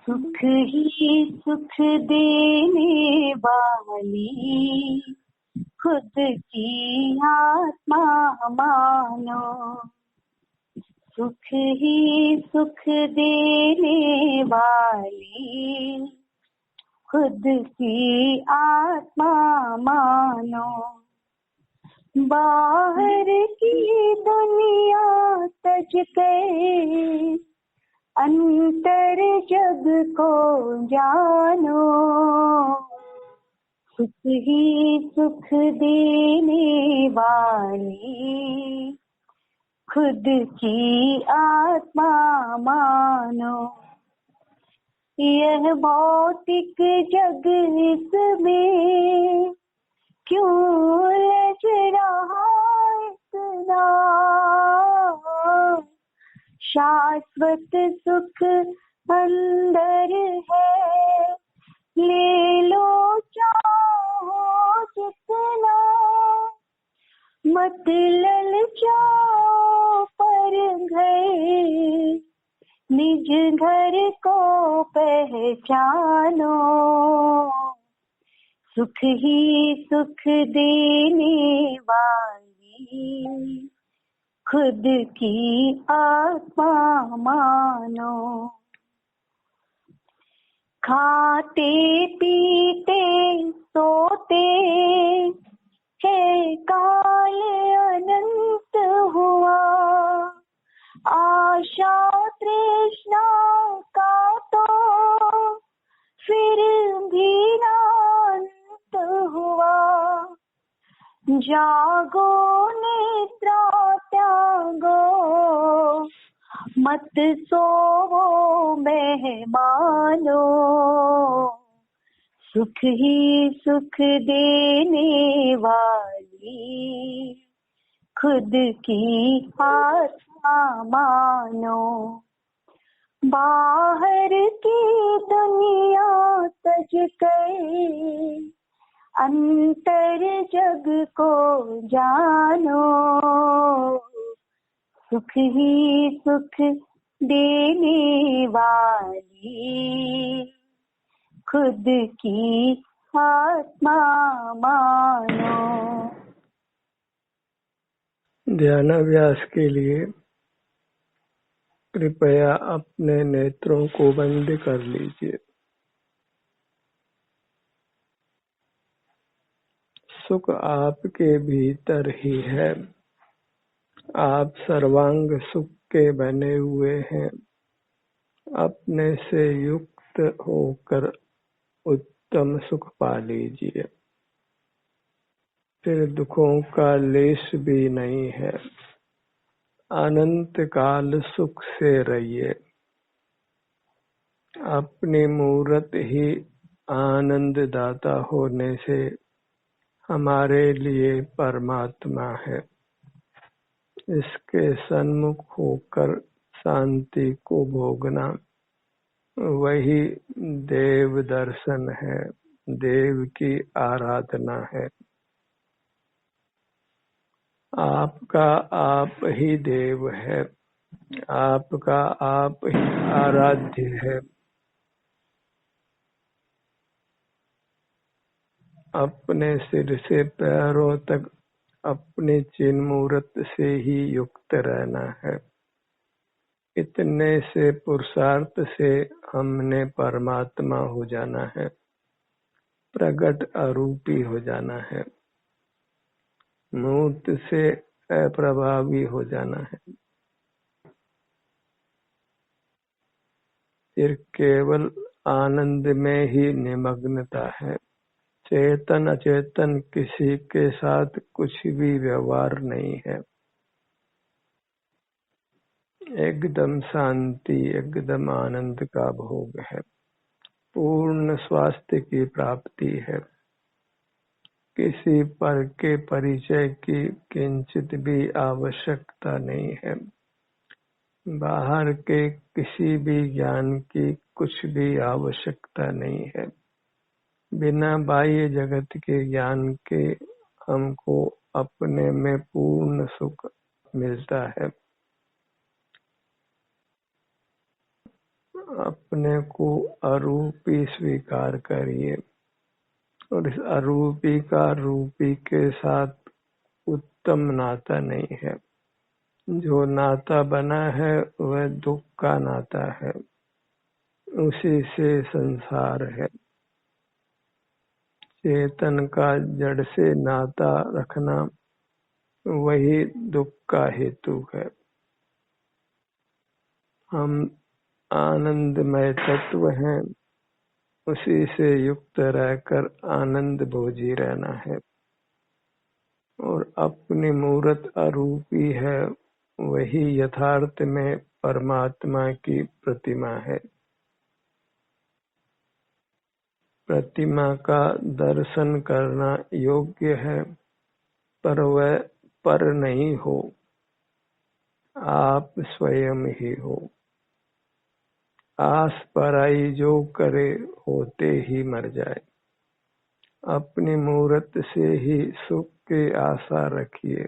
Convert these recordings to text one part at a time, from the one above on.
सुख ही सुख देने वाली खुद की आत्मा मानो। सुख ही सुख देने वाली खुद की आत्मा मानो। बाहर की दुनिया तज के अंतर जग को जानो। सुख ही सुख देने वाली खुद की आत्मा मानो। यह भौतिक जग इसमें क्यों उलझ रहा इतना। शाश्वत सुख अंदर है, ले लो चाहो जितना। मत ललचाओ पर घर, निज घर को पहचानो। सुख ही सुख देने वाली खुद की आत्मा मानो। खाते पीते सोते है काल अनंत हुआ। आशा तृष्णा का तो फिर भी अंत हुआ। जागो निद्रा त्यागो, मत सोवो मेहमानो। सुख ही सुख देने वाली खुद की आत्मा मानो। बाहर की दुनिया तज के अंतर जग को जानो। सुख ही सुख देने वाली खुद की आत्मा मानो। ध्यानाभ्यास के लिए कृपया अपने नेत्रों को बंद कर लीजिए। सुख आपके भीतर ही है। आप सर्वांग सुख के बने हुए हैं। अपने से युक्त होकर उत्तम सुख पा लीजिए। फिर दुखों का लेश भी नहीं है। अनंत काल सुख से रहिए। अपनी मूर्त ही आनंद दाता होने से हमारे लिए परमात्मा है। इसके सन्मुख होकर शांति को भोगना वही देव दर्शन है, देव की आराधना है। आपका आप ही देव है, आपका आप ही आराध्य है। अपने सिर से पैरों तक अपने चिन्ह मूर्त से ही युक्त रहना है। इतने से पुरुषार्थ से हमने परमात्मा हो जाना है, प्रगट अरूपी हो जाना है, मूर्त से अप्रभावी हो जाना है। फिर केवल आनंद में ही निमग्नता है। चेतन अचेतन किसी के साथ कुछ भी व्यवहार नहीं है। एकदम शांति, एकदम आनंद का भोग है। पूर्ण स्वास्थ्य की प्राप्ति है। किसी पर के परिचय की किंचित भी आवश्यकता नहीं है। बाहर के किसी भी ज्ञान की कुछ भी आवश्यकता नहीं है। बिना बाह्य जगत के ज्ञान के हमको अपने में पूर्ण सुख मिलता है। अपने को अरूपी स्वीकार करिए और इस अरूपी का रूपी के साथ उत्तम नाता नहीं है। जो नाता बना है वह दुख का नाता है, उसी से संसार है। चेतन का जड़ से नाता रखना वही दुख का हेतु है। हम आनंदमय तत्व हैं, उसी से युक्त रहकर आनंद भोजी रहना है। और अपनी मूर्त अरूपी है, वही यथार्थ में परमात्मा की प्रतिमा है। प्रतिमा का दर्शन करना योग्य है, पर वह पर नहीं हो, आप स्वयं ही हो। आस पराई जो करे होते ही मर जाए। अपनी मूर्त से ही सुख की आशा रखिए,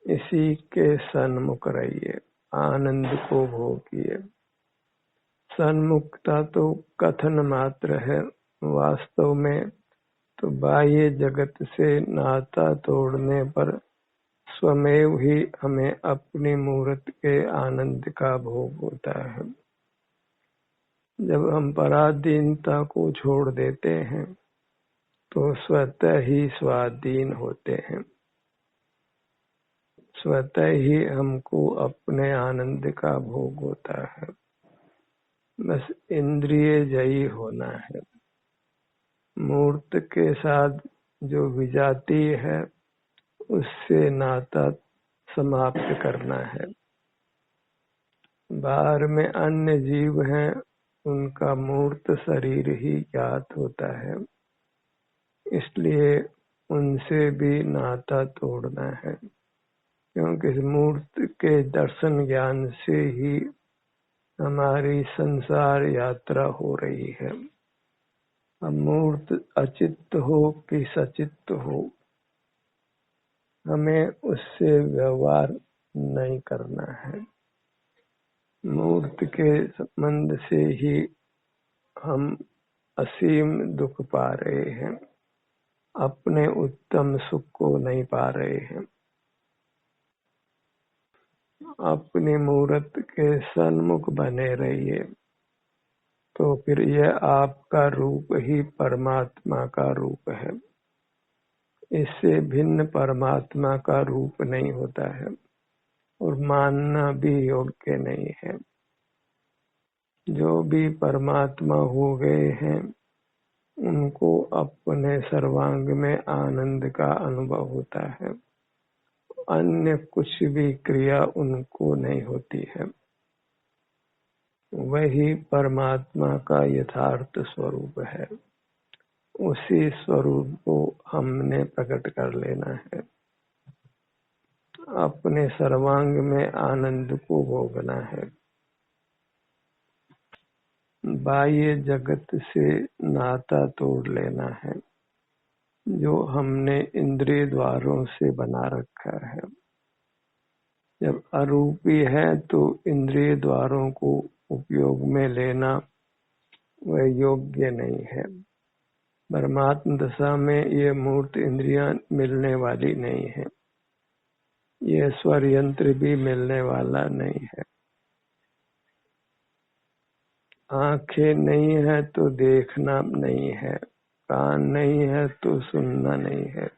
इसी के सन्मुख रहिए, आनंद को भोगिए। सन्मुखता तो कथन मात्र है, वास्तव में तो बाह्य जगत से नाता तोड़ने पर स्वमेव ही हमें अपनी मूर्त के आनंद का भोग होता है। जब हम पराधीनता को छोड़ देते हैं तो स्वतः ही स्वाधीन होते हैं। स्वतः ही हमको अपने आनंद का भोग होता है। बस इंद्रिय जयी होना है। मूर्त के साथ जो विजाती है उससे नाता समाप्त करना है। बाहर में अन्य जीव हैं, उनका मूर्त शरीर ही ज्ञात होता है, इसलिए उनसे भी नाता तोड़ना है। क्योंकि इस मूर्त के दर्शन ज्ञान से ही हमारी संसार यात्रा हो रही है। अब मूर्त अचित्त हो कि सचित्त हो, हमें उससे व्यवहार नहीं करना है। मूर्त के संबंध से ही हम असीम दुख पा रहे हैं, अपने उत्तम सुख को नहीं पा रहे हैं। अपनी मूर्त के सन्मुख बने रहिए, तो फिर यह आपका रूप ही परमात्मा का रूप है। इससे भिन्न परमात्मा का रूप नहीं होता है और मानना भी योग्य नहीं है। जो भी परमात्मा हो गए हैं उनको अपने सर्वांग में आनंद का अनुभव होता है। अन्य कुछ भी क्रिया उनको नहीं होती है। वही परमात्मा का यथार्थ स्वरूप है। उसी स्वरूप को हमने प्रकट कर लेना है। अपने सर्वांग में आनंद को भोगना है। बाह्य जगत से नाता तोड़ लेना है जो हमने इंद्रिय द्वारों से बना रखा है। जब अरूपी है तो इंद्रिय द्वारों को उपयोग में लेना वह योग्य नहीं है। परमात्म दशा में ये मूर्त इंद्रियां मिलने वाली नहीं है। ये स्वर यंत्र भी मिलने वाला नहीं है। आंखें नहीं है तो देखना नहीं है, कान नहीं है तो सुनना नहीं है,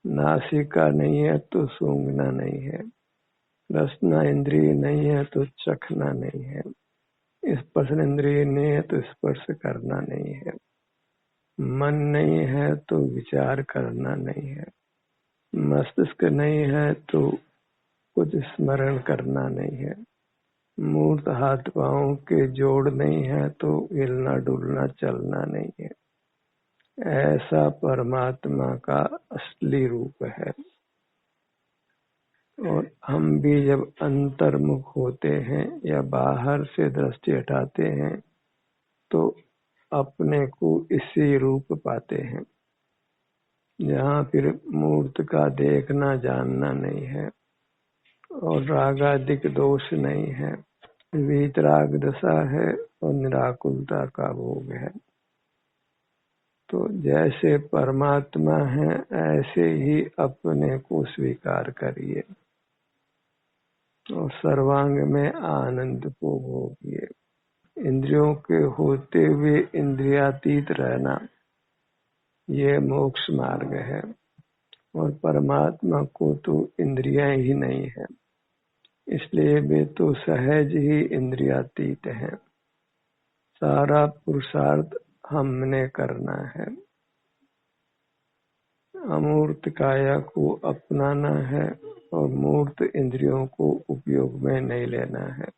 नासिका नहीं है तो सूंघना नहीं है, रसना इंद्रिय नहीं है तो चखना नहीं है, स्पर्श इंद्रिय नहीं है तो स्पर्श करना नहीं है, मन नहीं है तो विचार करना नहीं है, मस्तिष्क नहीं है तो कुछ स्मरण करना नहीं है, मूर्त हाथ पांव के जोड़ नहीं है तो हिलना डुलना चलना नहीं है। ऐसा परमात्मा का असली रूप है। और हम भी जब अंतर्मुख होते हैं या बाहर से दृष्टि हटाते हैं तो अपने को इसी रूप पाते हैं, जहाँ फिर मूर्त का देखना जानना नहीं है और रागादिक दोष नहीं है। वीतराग दशा है और निराकुलता का भोग है। तो जैसे परमात्मा है ऐसे ही अपने को स्वीकार करिए और सर्वांग में आनंद को भोगिए। इंद्रियों के होते हुए इंद्रियातीत रहना ये मोक्ष मार्ग है, और परमात्मा को तो इंद्रियां ही नहीं है, इसलिए वे तो सहज ही इंद्रियातीत हैं। सारा पुरुषार्थ हमने करना है, अमूर्त काया को अपनाना है और मूर्त इंद्रियों को उपयोग में नहीं लेना है।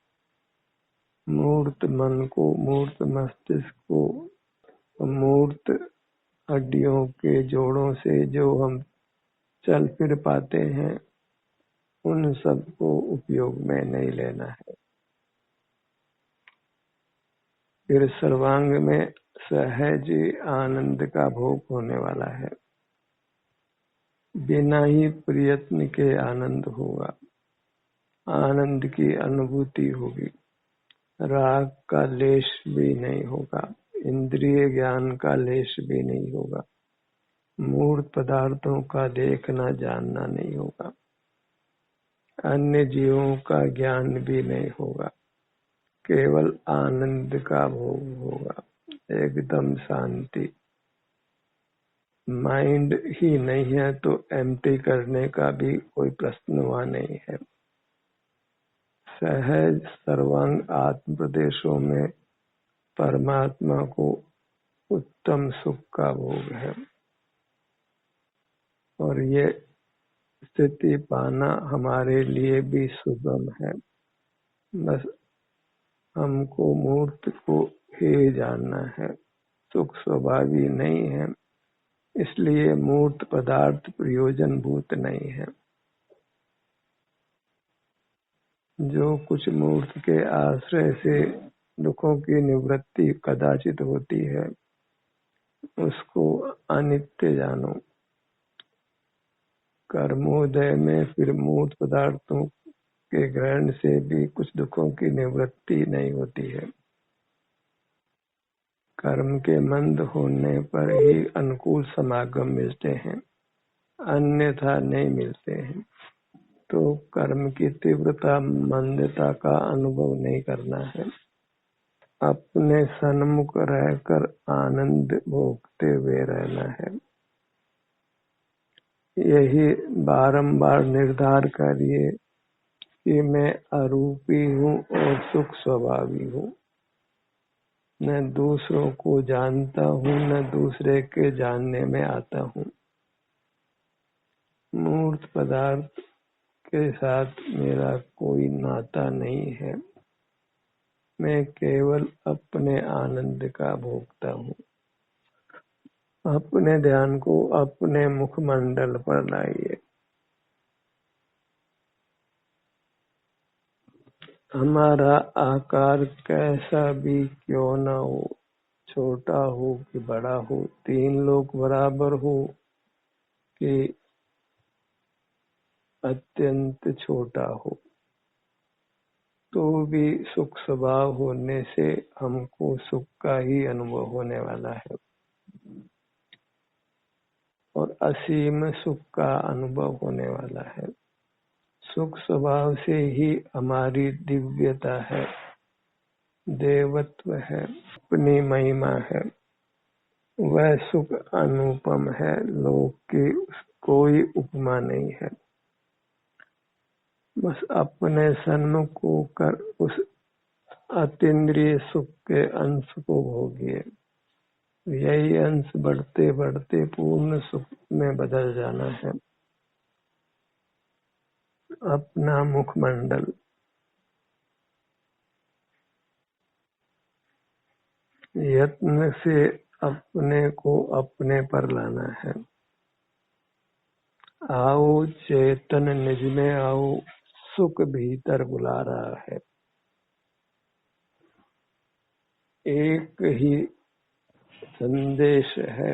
मूर्त मन को, मूर्त मस्तिष्क को, मूर्त हड्डियों के जोड़ों से जो हम चल फिर पाते हैं उन सब को उपयोग में नहीं लेना है। फिर सर्वांग में सहज आनंद का भोग होने वाला है। बिना ही प्रयत्न के आनंद होगा, आनंद की अनुभूति होगी, राग का लेश भी नहीं होगा, इंद्रिय ज्ञान का लेश भी नहीं होगा, मूर्त पदार्थों का देखना जानना नहीं होगा, अन्य जीवों का ज्ञान भी नहीं होगा, केवल आनंद का भोग होगा, एकदम शांति। माइंड ही नहीं है तो एम्प्टी करने का भी कोई प्रश्न वहाँ नहीं है। सहज सर्वांग आत्म प्रदेशों में परमात्मा को उत्तम सुख का भोग है, और ये स्थिति पाना हमारे लिए भी सुगम है। बस हमको मूर्त को ही जानना है, सुख स्वभावी नहीं है, इसलिए मूर्त पदार्थ प्रयोजन भूत नहीं है। जो कुछ मूर्त के आश्रय से दुखों की निवृत्ति कदाचित होती है उसको अनित्य जानो। कर्मोदय में फिर मूर्त पदार्थों के ग्रहण से भी कुछ दुखों की निवृत्ति नहीं होती है। कर्म के मंद होने पर ही अनुकूल समागम मिलते हैं, अन्यथा नहीं मिलते हैं। तो कर्म की तीव्रता मंदता का अनुभव नहीं करना है, अपने सन्मुख रहकर आनंद भोगते हुए रहना है। यही बारंबार निर्धार करिए कि मैं अरूपी हूँ और सुख स्वभावी हूँ, न दूसरों को जानता हूँ न दूसरे के जानने में आता हूँ। मूर्त पदार्थ के साथ मेरा कोई नाता नहीं है, मैं केवल अपने आनंद का भोगता हूँ। अपने ध्यान को अपने मुखमंडल पर लाइए। हमारा आकार कैसा भी क्यों न हो, छोटा हो कि बड़ा हो, तीन लोग बराबर हो कि अत्यंत छोटा हो, तो भी सुख स्वभाव होने से हमको सुख का ही अनुभव होने वाला है और असीम सुख का अनुभव होने वाला है। सुख स्वभाव से ही हमारी दिव्यता है, देवत्व है, अपनी महिमा है। वह सुख अनुपम है, लोक की कोई उपमा नहीं है। बस अपने सन्मुख होकर उस अतीन्द्रिय सुख के अंश को भोगिए। यही अंश बढ़ते बढ़ते पूर्ण सुख में बदल जाना है। अपना मुखमंडल, यत्न से अपने को अपने पर लाना है। आओ चेतन निज में आओ, सुख भीतर बुला रहा है। एक ही संदेश है,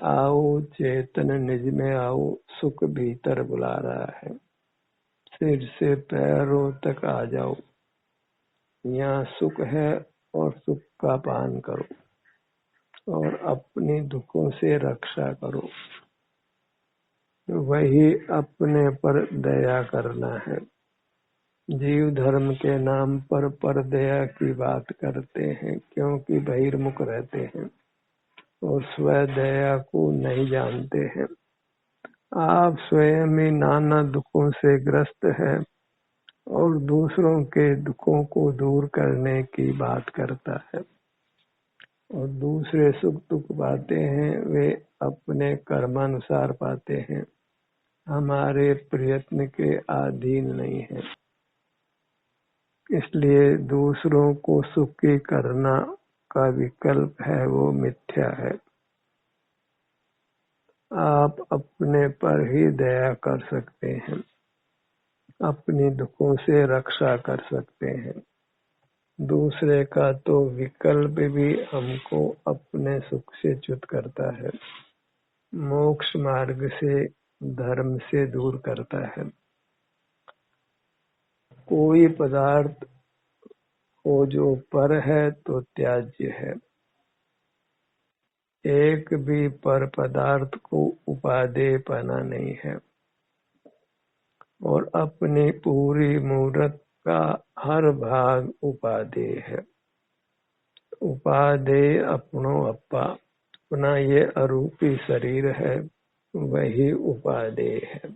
आओ चेतन निज में आओ, सुख भीतर बुला रहा है। सिर से पैरों तक आ जाओ, यहाँ सुख है और सुख का पान करो और अपने दुखों से रक्षा करो। वही अपने पर दया करना है। जीव धर्म के नाम पर दया की बात करते हैं, क्योंकि बहिर्मुख रहते हैं और स्व दया को नहीं जानते हैं। आप स्वयं ही नाना दुखों से ग्रस्त है और दूसरों के दुखों को दूर करने की बात करता है, और दूसरे सुख दुख पाते हैं वे अपने कर्मानुसार पाते हैं, हमारे प्रयत्न के अधीन नहीं है। इसलिए दूसरों को सुखी करना का विकल्प है वो मिथ्या है। आप अपने पर ही दया कर सकते हैं, अपनी दुखों से रक्षा कर सकते हैं। दूसरे का तो विकल्प भी हमको अपने सुख से च्युत करता है, मोक्ष मार्ग से, धर्म से दूर करता है। कोई पदार्थ हो जो पर है तो त्याज्य है। एक भी पर पदार्थ को उपादेय पाना नहीं है, और अपनी पूरी मूर्त का हर भाग उपादेय है। उपादेय अपनो अपा, अपना ये अरूपी शरीर है वही उपादेय है।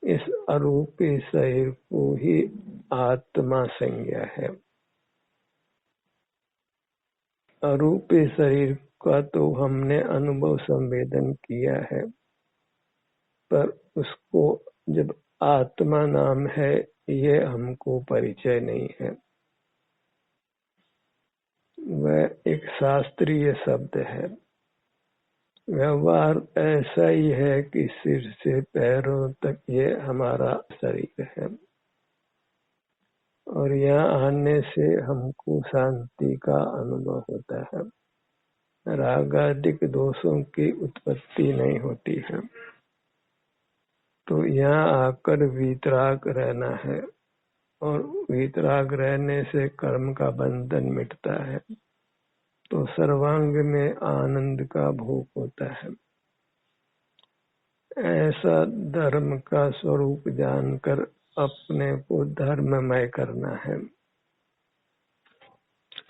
इस अरूपी शरीर को ही आत्मा संज्ञा है। अरूपी शरीर का तो हमने अनुभव संवेदन किया है, पर उसको जब आत्मा नाम है ये हमको परिचय नहीं है। वह एक शास्त्रीय शब्द है। व्यवहार ऐसा ही है कि सिर से पैरों तक ये हमारा शरीर है, और यहाँ आने से हमको शांति का अनुभव होता है। रागादिक दोषों की उत्पत्ति नहीं होती है। तो यहाँ आकर वीतराग रहना है, और वीतराग रहने से कर्म का बंधन मिटता है, तो सर्वांग में आनंद का भोग होता है। ऐसा धर्म का स्वरूप जानकर अपने को धर्ममय करना है,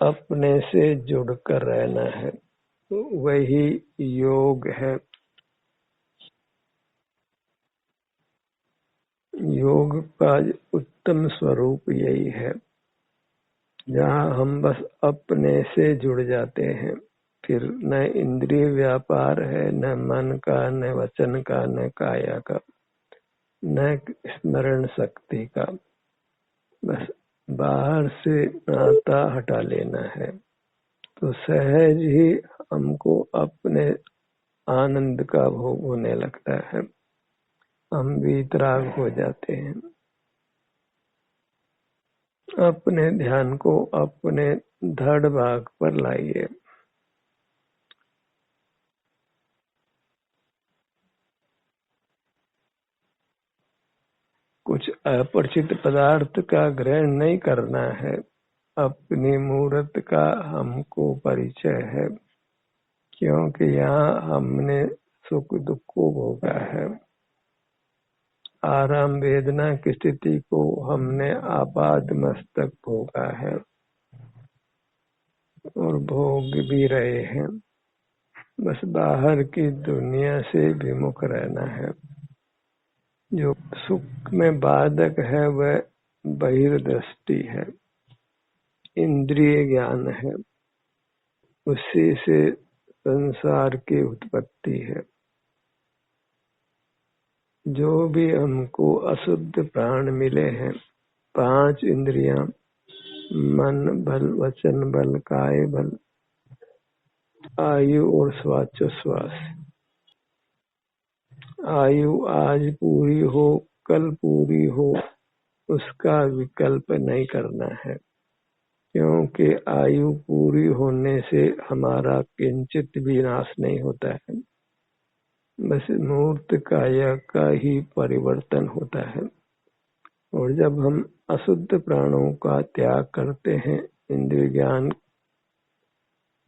अपने से जुड़कर रहना है, वही योग है। योग का उत्तम स्वरूप यही है, जहाँ हम बस अपने से जुड़ जाते हैं। फिर न इंद्रिय व्यापार है, न मन का, न वचन का, न काया का, न स्मरण शक्ति का। बस बाहर से नाता हटा लेना है, तो सहज ही हमको अपने आनंद का भोग होने लगता है, हम वीतराग हो जाते हैं। अपने ध्यान को अपने धड़ भाग पर लाइए। कुछ अपरिचित पदार्थ का ग्रहण नहीं करना है, अपनी मूर्त का हमको परिचय है, क्योंकि यहाँ हमने सुख दुख को भोगा है। आराम वेदना की स्थिति को हमने आपाद मस्तक भोगा है और भोग भी रहे हैं। बस बाहर की दुनिया से विमुख रहना है। जो सुख में बाधक है वह बहिर्दृष्टि है, इंद्रिय ज्ञान है, उसी से संसार की उत्पत्ति है। जो भी हमको अशुद्ध प्राण मिले हैं, 5 इंद्रियां, मन बल, वचन बल, काय बल, आयु और श्वासोच्छ्वास। आयु आज पूरी हो कल पूरी हो उसका विकल्प नहीं करना है, क्योंकि आयु पूरी होने से हमारा किंचित भी नाश नहीं होता है, बस मूर्त काया का ही परिवर्तन होता है। और जब हम अशुद्ध प्राणों का त्याग करते हैं, इंद्रिय ज्ञान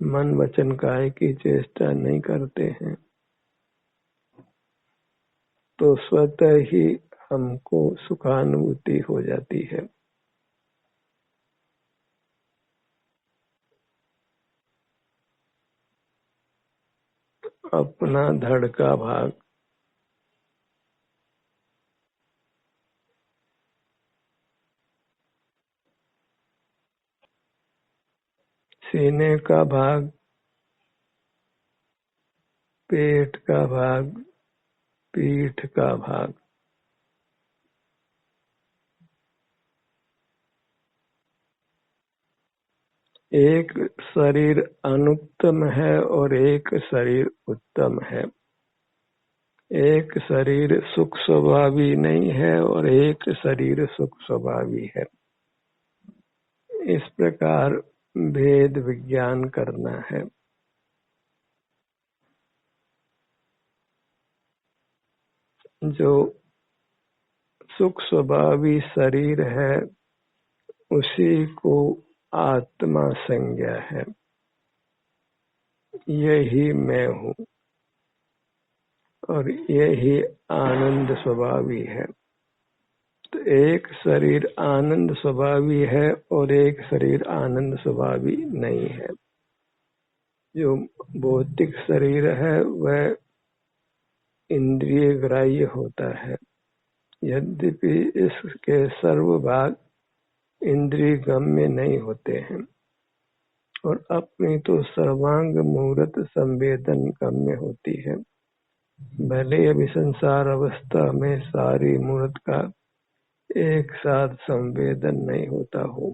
मन वचन काय की चेष्टा नहीं करते हैं, तो स्वतः ही हमको सुखानुभूति हो जाती है। अपना धड़ का भाग, सीने का भाग, पेट का भाग, पीठ का भाग, एक शरीर अनुत्तम है और एक शरीर उत्तम है। एक शरीर सुख स्वभावी नहीं है और एक शरीर सुख स्वभावी है। इस प्रकार भेद विज्ञान करना है। जो सुख स्वभावी शरीर है उसी को आत्मा संज्ञा है, यही मैं हूँ और यही आनंद स्वभावी है। तो एक शरीर आनंद स्वभावी है और एक शरीर आनंद स्वभावी नहीं है। जो भौतिक शरीर है वह इंद्रिय ग्राह्य होता है, यद्यपि इसके सर्व भाग इंद्रिय गम्य नहीं होते हैं और अपनी तो सर्वांग मूर्त संवेदन गम्य होती है। भले अभी संसार अवस्था में सारी मूर्त का एक साथ संवेदन नहीं होता हो,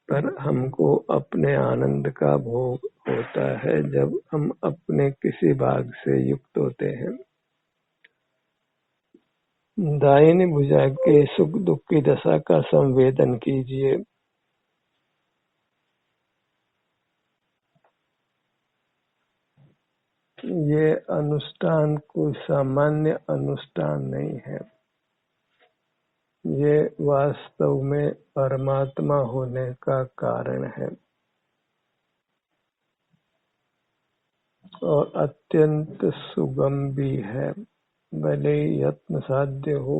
पर हमको अपने आनंद का भोग होता है जब हम अपने किसी भाग से युक्त होते हैं। दाहिनी भुजा के सुख दुख की दशा का संवेदन कीजिए। ये अनुष्ठान कोई सामान्य अनुष्ठान नहीं है, ये वास्तव में परमात्मा होने का कारण है और अत्यंत सुगम भी है। भले यत्न साध्य हो,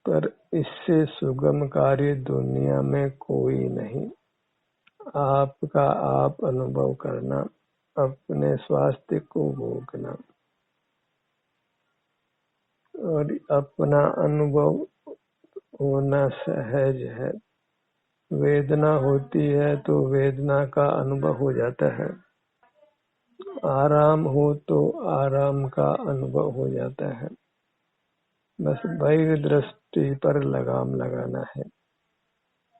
पर इससे सुगम कार्य दुनिया में कोई नहीं। आपका आप अनुभव करना, अपने स्वास्थ्य को भोगना और अपना अनुभव होना सहज है। वेदना होती है तो वेदना का अनुभव हो जाता है, आराम हो तो आराम का अनुभव हो जाता है। बस बाह्य दृष्टि पर लगाम लगाना है।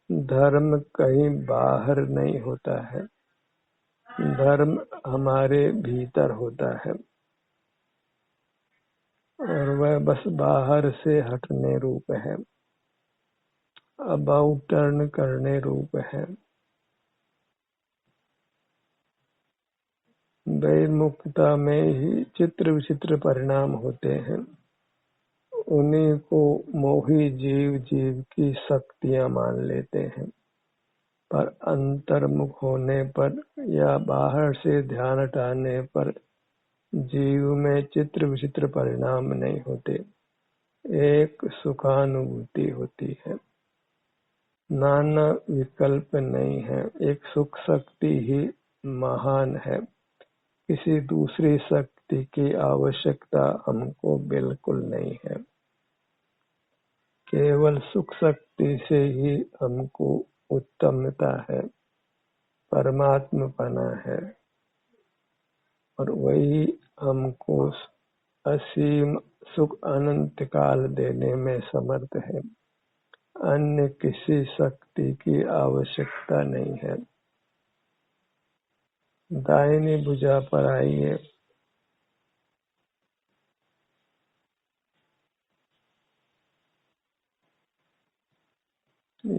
धर्म कहीं बाहर नहीं होता है, धर्म हमारे भीतर होता है और वह बस बाहर से हटने रूप है, अबाउट टर्न करने रूप है। वैमुक्ता में ही चित्र विचित्र परिणाम होते हैं, उन्हीं को मोही जीव जीव की शक्तियां मान लेते हैं, पर अंतर्मुख होने पर या बाहर से ध्यान हटाने पर जीव में चित्र विचित्र परिणाम नहीं होते, एक सुखानुभूति होती है। नाना विकल्प नहीं है, एक सुख शक्ति ही महान है। किसी दूसरी शक्ति की आवश्यकता हमको बिल्कुल नहीं है। केवल सुख शक्ति से ही हमको उत्तमता है, परमात्मपना है और वही हमको असीम सुख अनंत काल देने में समर्थ है। अन्य किसी शक्ति की आवश्यकता नहीं है। दाहिनी भुजा पर आइए।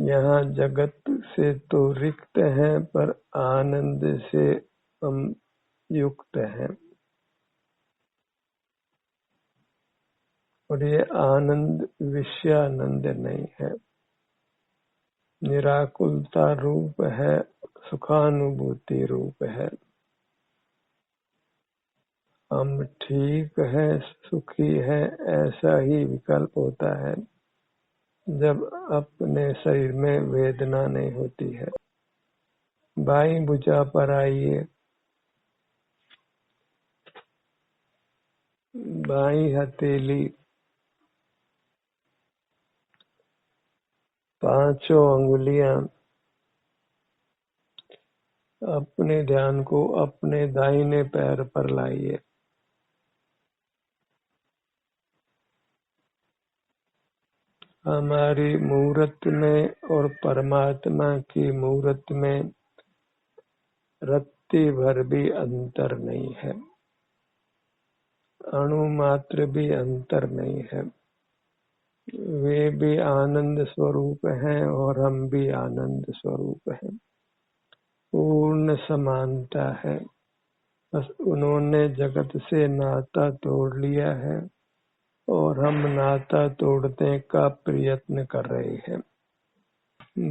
यहाँ जगत से तो रिक्त हैं, पर आनंद से हम युक्त हैं। और ये आनंद विषयानंद नहीं है, निराकुलता रूप है, सुखानुभूति रूप है। हम ठीक है, सुखी है, ऐसा ही विकल्प होता है जब अपने शरीर में वेदना नहीं होती है। बाईं भुजा पर आइए, बाईं हथेली, पांचों अंगुलियां, अपने ध्यान को अपने दाहिने पैर पर लाइए। हमारी मूर्त में और परमात्मा की मूर्त में रत्ती भर भी अंतर नहीं है, अणु मात्र भी अंतर नहीं है। वे भी आनंद स्वरूप हैं और हम भी आनंद स्वरूप हैं। पूर्ण समानता है, बस उन्होंने जगत से नाता तोड़ लिया है और हम नाता तोड़ने का प्रयत्न कर रहे हैं।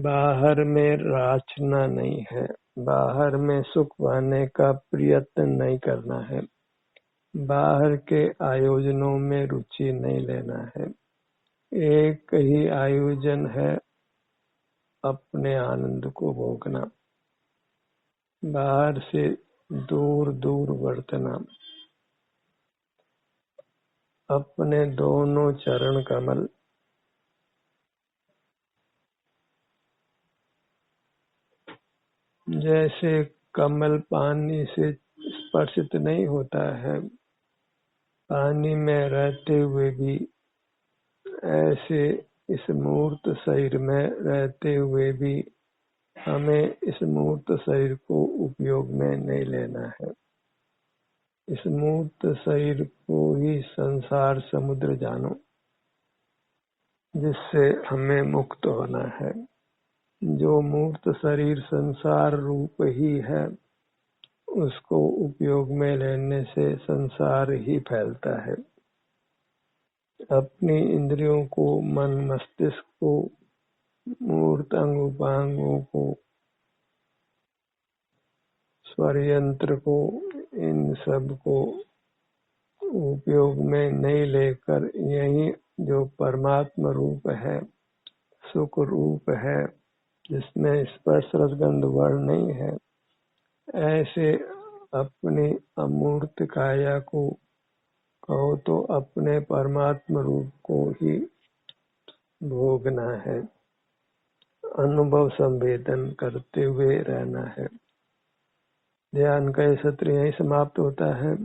बाहर में राचना नहीं है, बाहर में सुख पाने का प्रयत्न नहीं करना है, बाहर के आयोजनों में रुचि नहीं लेना है। एक ही आयोजन है, अपने आनंद को भोगना, बाहर से दूर दूर वर्तना। अपने दोनों चरण कमल जैसे कमल पानी से स्पर्शित नहीं होता है, पानी में रहते हुए भी, ऐसे इस मूर्त शरीर में रहते हुए भी हमें इस मूर्त शरीर को उपयोग में नहीं लेना है। इस मूर्त शरीर को ही संसार समुद्र जानो, जिससे हमें मुक्त होना है। जो मूर्त शरीर संसार रूप ही है, उसको उपयोग में लेने से संसार ही फैलता है। अपनी इंद्रियों को, मन मस्तिष्क को, मूर्त अंग उपांगों को, स्वर यंत्र को, इन सब को उपयोग में नहीं लेकर यही जो परमात्मा रूप है, सुख रूप है, जिसमें स्पर्श रसगंध वर्ण नहीं है, ऐसे अपनी अमूर्त काया को कहो तो अपने परमात्मा रूप को ही भोगना है, अनुभव संवेदन करते हुए रहना है। ध्यान का ये सत्र यही समाप्त होता है।